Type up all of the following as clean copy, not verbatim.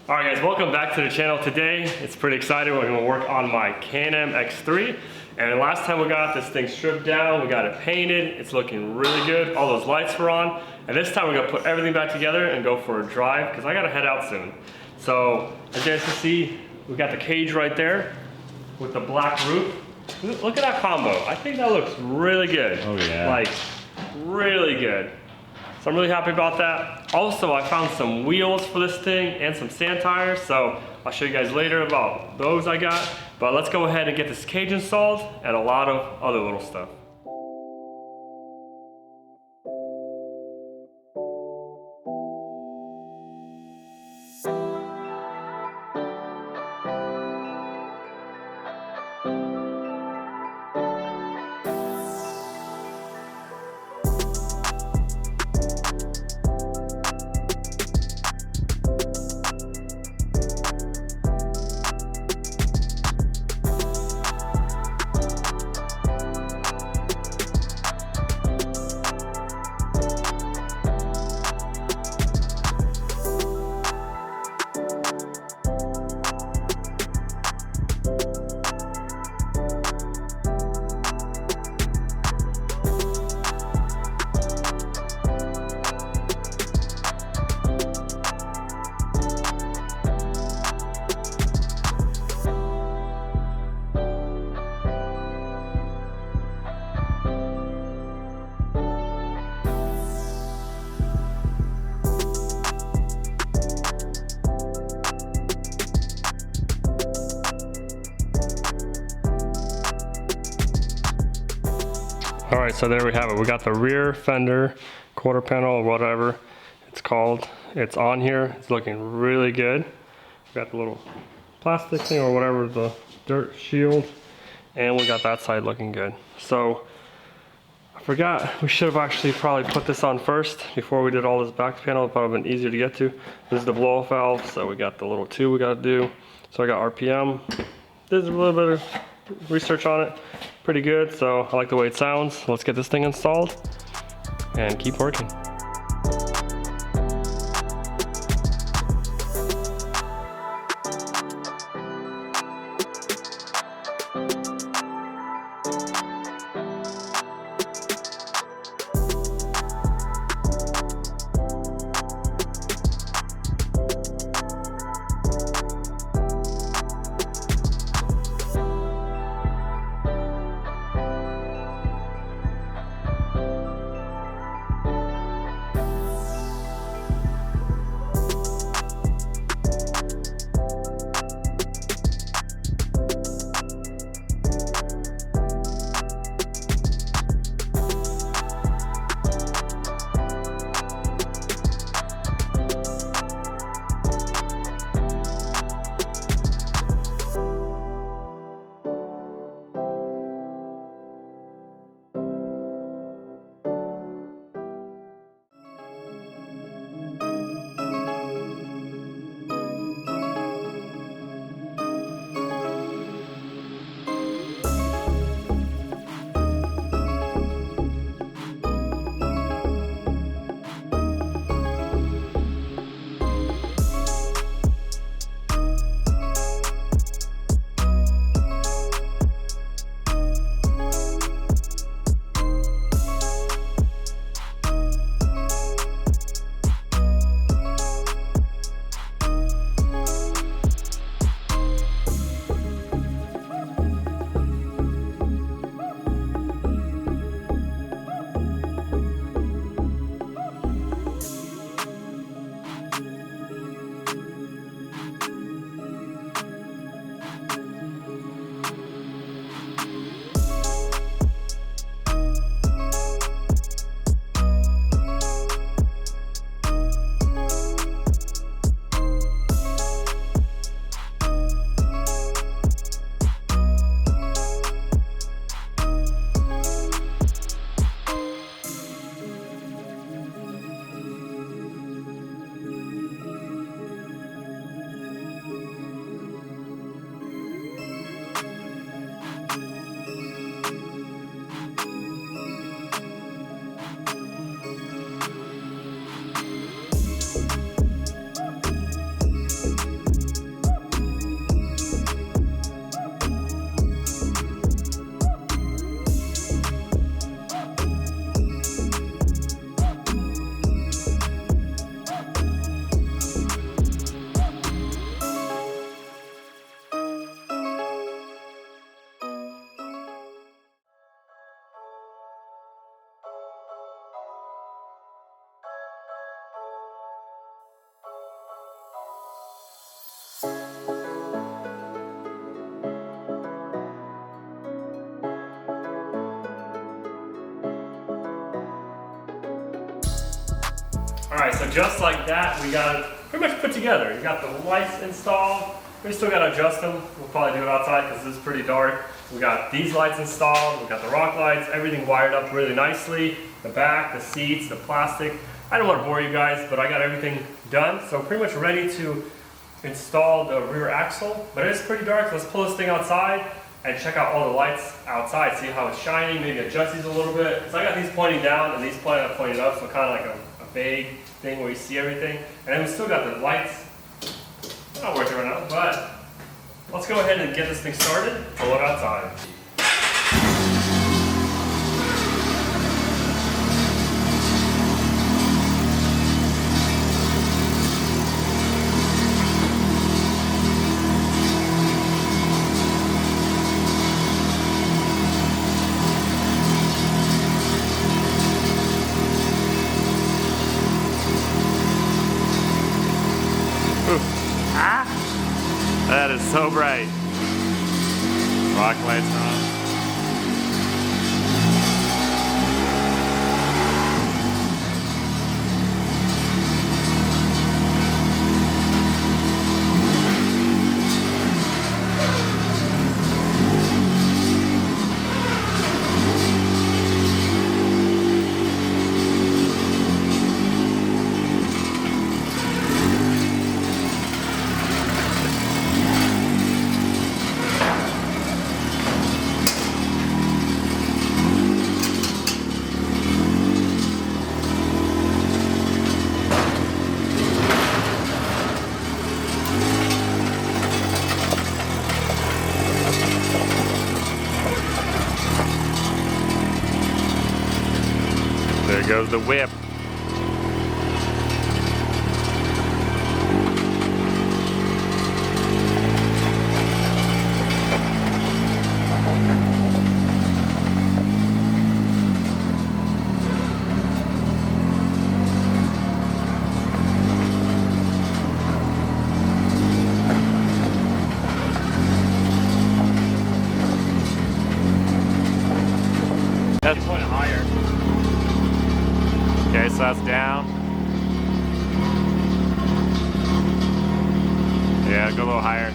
Alright guys, welcome back to the channel. Today, it's pretty exciting. We're gonna work on my Can-Am X3. And last time we got this thing stripped down, we got it painted. It's looking really good. All those lights were on. And this time we're gonna put everything back together and go for a drive because I gotta head out soon. So, as you guys can see, we got the cage right there with the black roof. Look at that combo. I think that looks really good. Oh yeah. Like, really good. So I'm really happy about that. Also, I found some wheels for this thing and some sand tires, so I'll show you guys later about those I got. But let's go ahead and get this cage installed and a lot of other little stuff. All right, so there we have it. We got the rear fender, quarter panel, or whatever it's called. It's on here. It's looking really good. We got the little plastic thing or whatever, the dirt shield, and we got that side looking good. So I forgot, we should have actually probably put this on first before we did all this back panel. It probably been easier to get to. This is the blow off valve, so we got the little tube we got to do. So I got RPM. There's a little bit of research on it. Pretty good, so I like the way it sounds. Let's get this thing installed and keep working. so just like that, we got it pretty much put together. You got the lights installed. We still got to adjust them. We'll probably do it outside because this is pretty dark. We got these lights installed. We got the rock lights, everything wired up really nicely. The back, the seats, the plastic. I don't want to bore you guys, but I got everything done. So pretty much ready to install the rear axle, but it is pretty dark. So let's pull this thing outside and check out all the lights outside, see how it's shining, maybe adjust these a little bit. So I got these pointing down and these pointing up, so kind of like a vague thing where you see everything. And then we still got the lights. They're not working right now, but let's go ahead and get this thing started, pull it outside. That is so bright. Rock lights are on. There goes the whip. That's Point it higher. okay, so that's down. Yeah, go a little higher.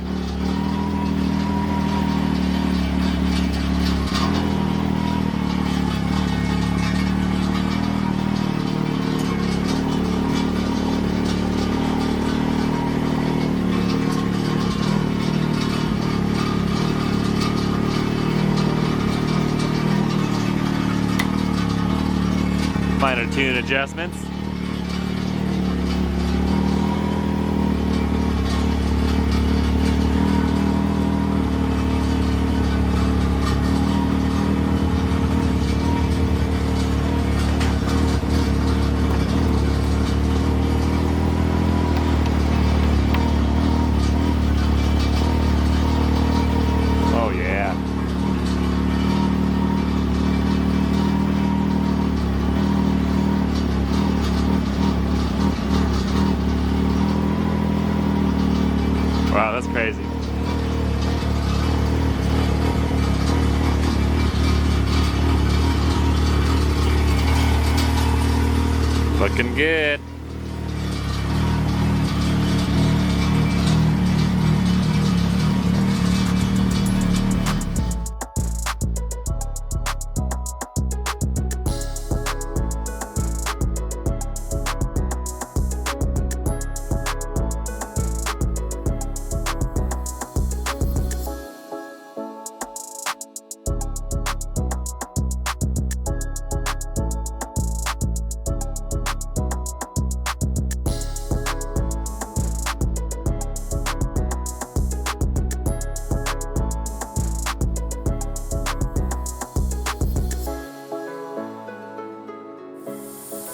Minor tune adjustments. Oh yeah. Wow, that's crazy. Looking good.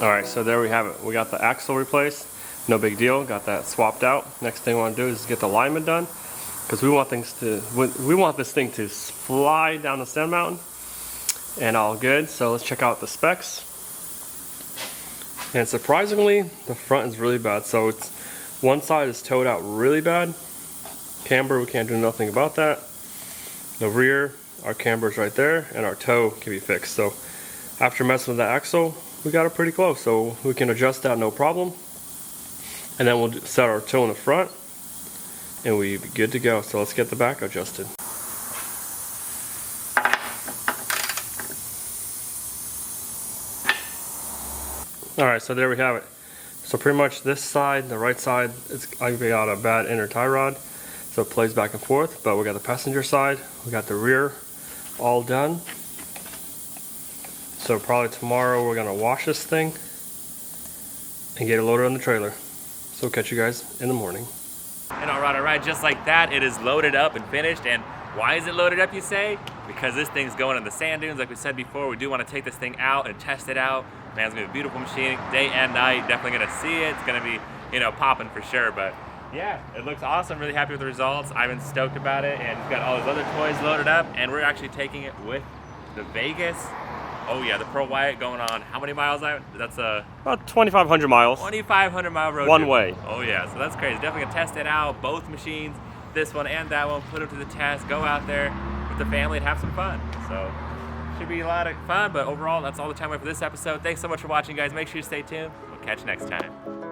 Alright, so there we have it. We got the axle replaced. No big deal. Got that swapped out. Next thing we want to do is get the alignment done, because we want this thing to fly down the Sand Mountain and all good. So let's check out the specs. And surprisingly, the front is really bad. So it's one side is towed out really bad. Camber, we can't do nothing about that. The rear, our camber's right there, and our toe can be fixed. So after messing with the axle, we got it pretty close, so we can adjust that no problem. And then we'll set our toe in the front and we'll be good to go. So let's get the back adjusted. All right, so there we have it. So pretty much this side, the right side, I've got a bad inner tie rod, so it plays back and forth, but we got the passenger side, we got the rear all done. So probably tomorrow we're gonna wash this thing and get it loaded on the trailer. So we'll catch you guys in the morning. And all right, just like that, it is loaded up and finished. And why is it loaded up, you say? Because this thing's going in the sand dunes. Like we said before, we do want to take this thing out and test it out. Man, it's gonna be a beautiful machine, day and night. Definitely gonna see it. It's gonna be, you know, popping for sure. But yeah, it looks awesome. Really happy with the results. I've been stoked about it, and we've got all those other toys loaded up, and we're actually taking it with the Vegas. Oh yeah, the Pearl White going on how many miles out? That's About 2,500 miles. 2,500 mile road One trip. way. Oh yeah, so that's crazy. Definitely gonna test it out, both machines, this one and that one, put them to the test, go out there with the family and have some fun. So should be a lot of fun, but overall, that's all the time we have for this episode. Thanks so much for watching, guys. Make sure you stay tuned. We'll catch you next time.